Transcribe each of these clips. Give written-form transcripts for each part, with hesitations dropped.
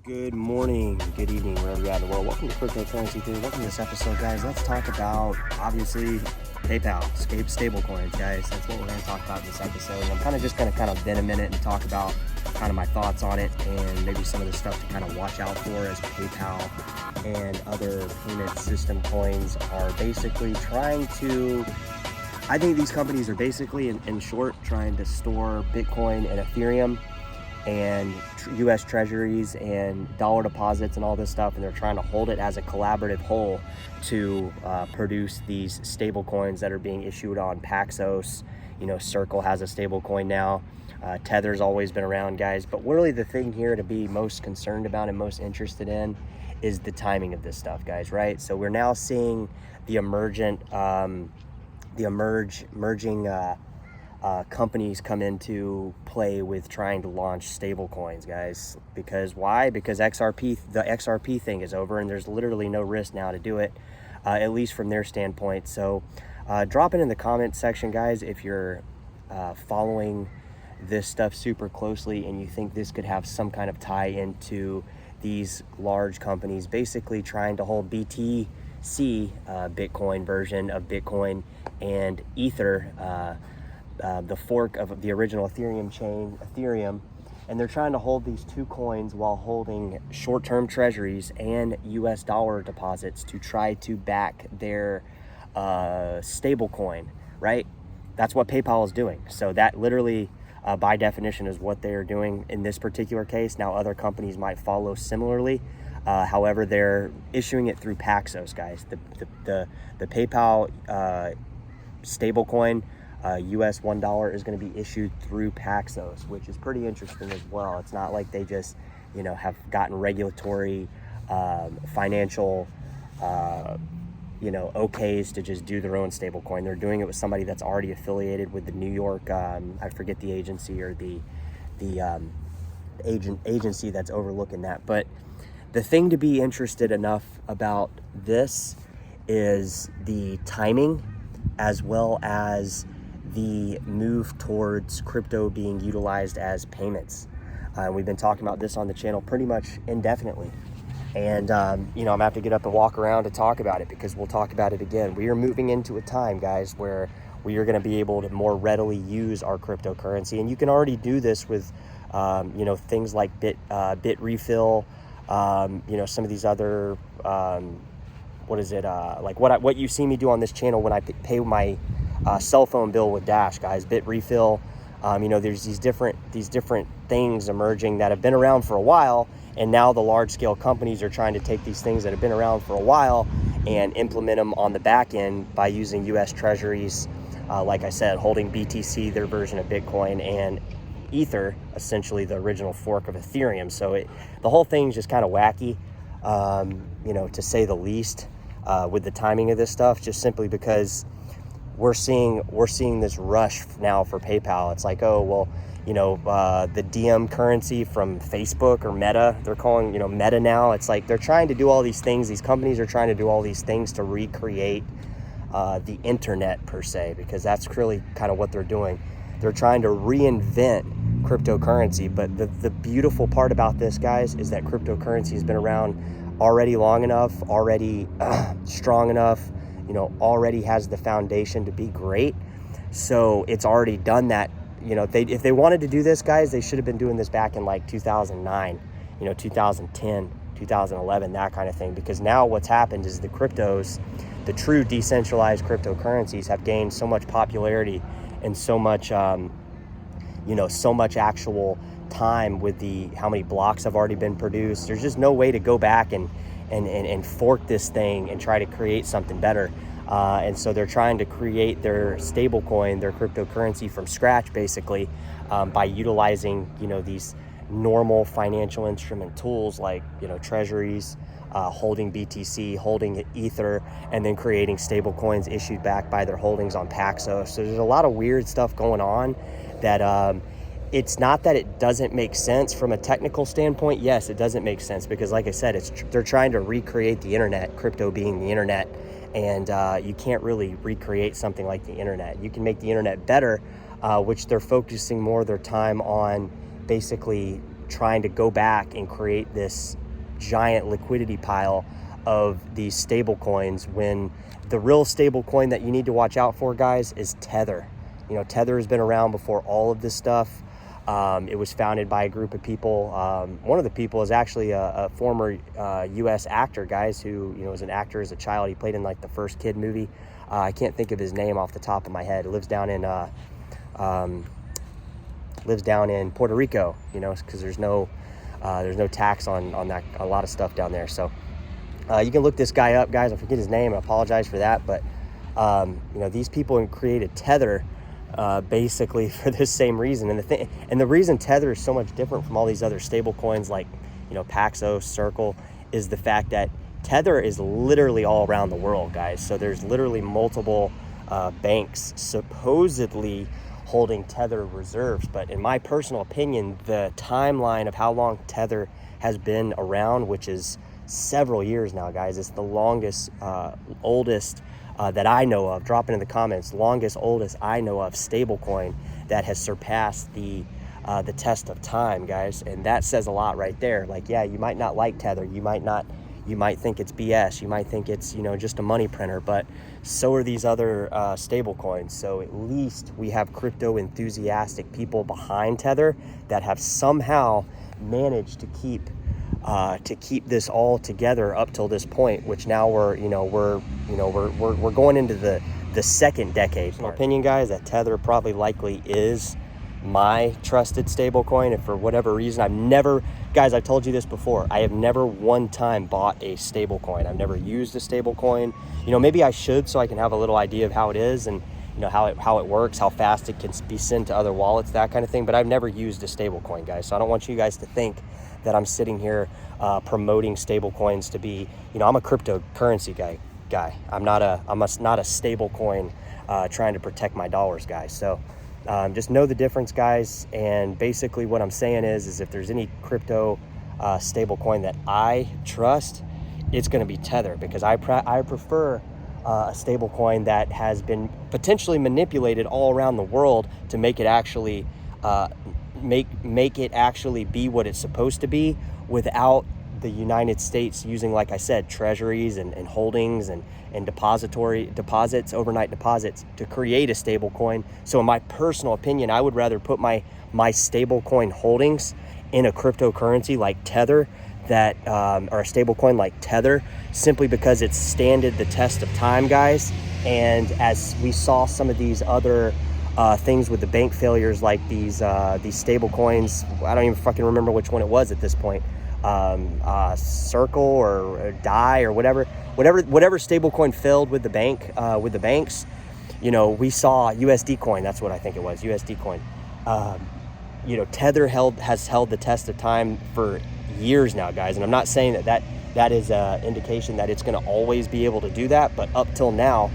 Good morning, good evening, wherever you're at in the world. Welcome to Cryptocurrency Theory. Welcome to this episode, guys. Let's talk about, obviously, PayPal, stablecoins, guys. That's what we're going to talk about in this episode. And I'm kind of just going to bend a minute and talk about kind of my thoughts on it and maybe some of the stuff to kind of watch out for as PayPal and other payment system coins are basically trying to, I think these companies are basically, in short, trying to store Bitcoin and Ethereum and U.S. treasuries and dollar deposits and all this stuff, and they're trying to hold it as a collaborative whole to produce these stable coins that are being issued on Paxos. You know, Circle has a stable coin now. Tether's always been around, guys. But really the thing here to be most concerned about and most interested in is the timing of this stuff, guys, right? So we're now seeing the emerging companies come into play with trying to launch stable coins, guys. Because why? Because the XRP thing is over and there's literally no risk now to do it, at least from their standpoint. So drop it in the comment section, guys, if you're following this stuff super closely and you think this could have some kind of tie into these large companies basically trying to hold BTC, Bitcoin version of Bitcoin, and Ether, the fork of the original Ethereum chain, Ethereum, and they're trying to hold these two coins while holding short-term treasuries and US dollar deposits to try to back their stable coin, right? That's what PayPal is doing. So that literally, by definition, is what they are doing in this particular case. Now, other companies might follow similarly. However, they're issuing it through Paxos, guys. The PayPal stablecoin, US $1 is going to be issued through Paxos, which is pretty interesting as well. It's not like they just, have gotten regulatory, financial, okays to just do their own stablecoin. They're doing it with somebody that's already affiliated with the New York, I forget the agency or the agency that's overlooking that. But the thing to be interested enough about this is the timing, as well as the move towards crypto being utilized as payments. We've been talking about this on the channel pretty much indefinitely. And, I'm gonna have to get up and walk around to talk about it because we'll talk about it again. We are moving into a time, guys, where we are gonna be able to more readily use our cryptocurrency. And you can already do this with, things like Bit Refill, some of these other, like what you see me do on this channel when I pay my cell phone bill with Dash, guys. Bit Refill, there's these different things emerging that have been around for a while, and now the large scale companies are trying to take these things that have been around for a while and implement them on the back end by using US treasuries, like I said, holding BTC, their version of Bitcoin, and Ether, essentially the original fork of Ethereum. So the whole thing's just kind of wacky, to say the least, with the timing of this stuff, just simply because we're seeing this rush now for PayPal. It's like, the DM currency from Facebook or Meta, they're calling, Meta now. It's like they're trying to do all these things. These companies are trying to do all these things to recreate the internet per se, because that's really kind of what they're doing. They're trying to reinvent cryptocurrency. But the beautiful part about this, guys, is that cryptocurrency has been around already long enough, already strong enough, already has the foundation to be great. So it's already done that. If they wanted to do this, guys, they should have been doing this back in like 2009, 2010, 2011, that kind of thing. Because now what's happened is the true decentralized cryptocurrencies have gained so much popularity and so much, so much actual time with how many blocks have already been produced. There's just no way to go back and fork this thing and try to create something better. And so they're trying to create their stable coin, their cryptocurrency from scratch, basically, by utilizing, these normal financial instrument tools like, treasuries, holding BTC, holding Ether, and then creating stable coins issued back by their holdings on Paxos. So there's a lot of weird stuff going on that, it's not that it doesn't make sense from a technical standpoint. Yes, it doesn't make sense because, like I said, they're trying to recreate the internet, crypto being the internet, and you can't really recreate something like the internet. You can make the internet better, which they're focusing more of their time on basically trying to go back and create this giant liquidity pile of these stable coins, when the real stable coin that you need to watch out for, guys, is Tether. You know, Tether has been around before all of this stuff. It was founded by a group of people. One of the people is actually a former U.S. actor, guys, who, you know, was an actor as a child. He played in like the first Kid movie. I can't think of his name off the top of my head. He lives down in Puerto Rico, you know, because there's no tax on that, a lot of stuff down there. So you can look this guy up, guys. I forget his name. I apologize for that, but you know, these people created Tether basically for this same reason. And the reason Tether is so much different from all these other stable coins like, you know, Paxos, Circle, is the fact that Tether is literally all around the world, guys. So there's literally multiple banks supposedly holding Tether reserves. But in my personal opinion, the timeline of how long Tether has been around, which is several years now, guys, it's the longest, oldest that I know of. Drop it in the comments. Longest, oldest I know of stablecoin that has surpassed the test of time, guys. And that says a lot right there. Like, yeah, you might not like Tether. You might think it's BS. You might think it's, you know, just a money printer, but so are these other stable coins. So at least we have crypto enthusiastic people behind Tether that have somehow managed to keep this all together up till this point, which now we're going into the second decade. In my opinion, guys, that Tether probably likely is my trusted stable coin. And for whatever reason, I've told you this before, I have never one time bought a stable coin. I've never used a stable coin. You know, maybe I should, so I can have a little idea of how it is and, you know, how it works, how fast it can be sent to other wallets, that kind of thing. But I've never used a stable coin, guys. So I don't want you guys to think that I'm sitting here promoting stable coins to be, you know, I'm a cryptocurrency guy. I'm not a stable coin trying to protect my dollars, guys. So just know the difference, guys. And basically what I'm saying is if there's any crypto stable coin that I trust, it's going to be Tether, because I prefer a stable coin that has been potentially manipulated all around the world to make it actually make it actually be what it's supposed to be, without the United States using, like I said, treasuries and holdings and deposits, overnight deposits, to create a stable coin. So in my personal opinion, I would rather put my stable coin holdings in a cryptocurrency like Tether, or a stable coin like Tether, simply because it's standed the test of time, guys. And as we saw some of these other things with the bank failures, like these stable coins, I don't even fucking remember which one it was at this point, Circle or Die or whatever stable coin failed with the banks. You know, we saw USD coin, that's what I think it was, USD coin. You know, Tether has held the test of time for years now, guys. And I'm not saying that is an indication that it's going to always be able to do that, but up till now,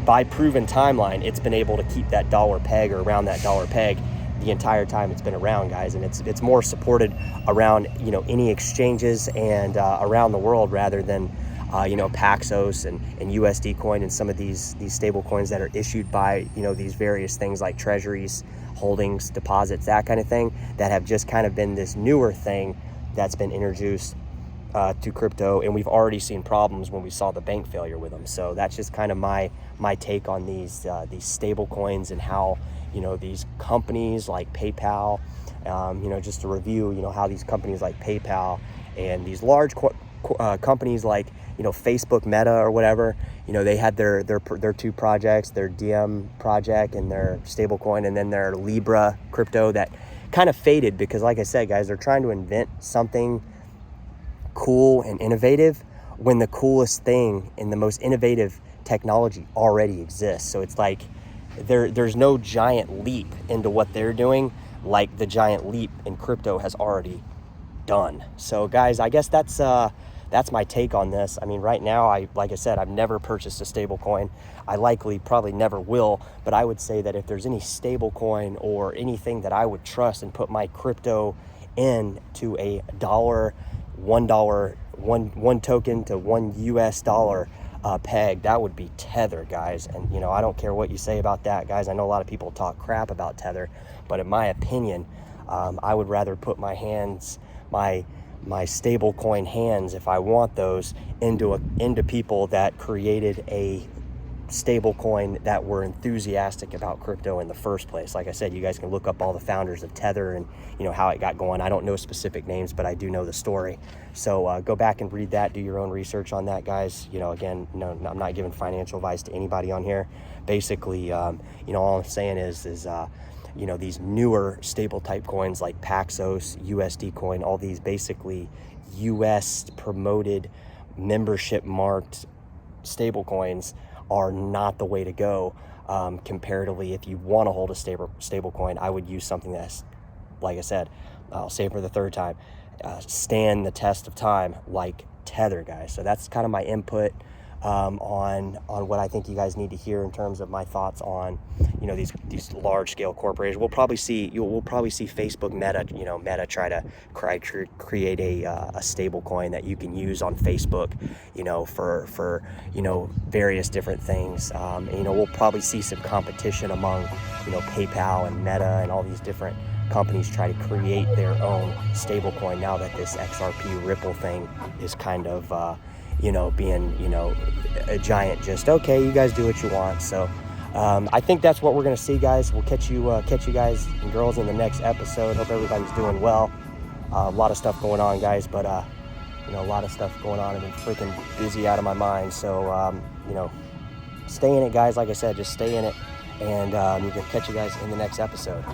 by proven timeline, it's been able to keep that dollar peg, or around that dollar peg, the entire time it's been around, guys. And it's more supported around, you know, any exchanges and around the world, rather than you know, Paxos and USD coin and some of these stable coins that are issued by, you know, these various things like treasuries, holdings, deposits, that kind of thing, that have just kind of been this newer thing that's been introduced to crypto. And we've already seen problems when we saw the bank failure with them. So that's just kind of my take on these stable coins, and how, you know, these companies like PayPal, you know, just to review, you know, how these companies like PayPal and these large companies like, you know, Facebook, Meta, or whatever, you know, they had their two projects, their DM project and their stable coin, and then their Libra crypto, that kind of faded because, like I said, guys, they're trying to invent something cool and innovative when the coolest thing and the most innovative technology already exists. So it's like there's no giant leap into what they're doing like the giant leap in crypto has already done. So guys, I guess that's my take on this. I mean, right now, like I said, I've never purchased a stable coin. I probably never will, but I would say that if there's any stable coin or anything that I would trust and put my crypto in to a $1 token to $1 US peg, that would be Tether, guys. And, you know, I don't care what you say about that, guys. I know a lot of people talk crap about Tether, but in my opinion, I would rather put my stablecoin hands, if I want those, into people that created a stablecoin that were enthusiastic about crypto in the first place. Like I said, you guys can look up all the founders of Tether and how it got going. I don't know specific names, but I do know the story. So go back and read that. Do your own research on that, guys. Again, no, I'm not giving financial advice to anybody on here. Basically, all I'm saying is these newer stable type coins like Paxos, USD Coin, all these basically US promoted, membership marked stable coins are not the way to go. Comparatively, if you want to hold a stable coin, I would use something that's, like I said, I'll say it for the third time, stand the test of time, like Tether, guys. So that's kind of my input on what I think you guys need to hear in terms of my thoughts on these large scale corporations. We'll probably see Facebook Meta try to create a stable coin that you can use on Facebook for various different things. We'll probably see some competition among PayPal and Meta and all these different companies try to create their own stable coin now that this XRP Ripple thing is kind of being a giant, just okay, you guys do what you want. So I think that's what we're gonna see, guys. We'll catch you guys and girls in the next episode. Hope everybody's doing well. A lot of stuff going on, guys, but a lot of stuff going on. I've been freaking busy out of my mind. So stay in it, guys. Like I said, just stay in it, and we'll catch you guys in the next episode.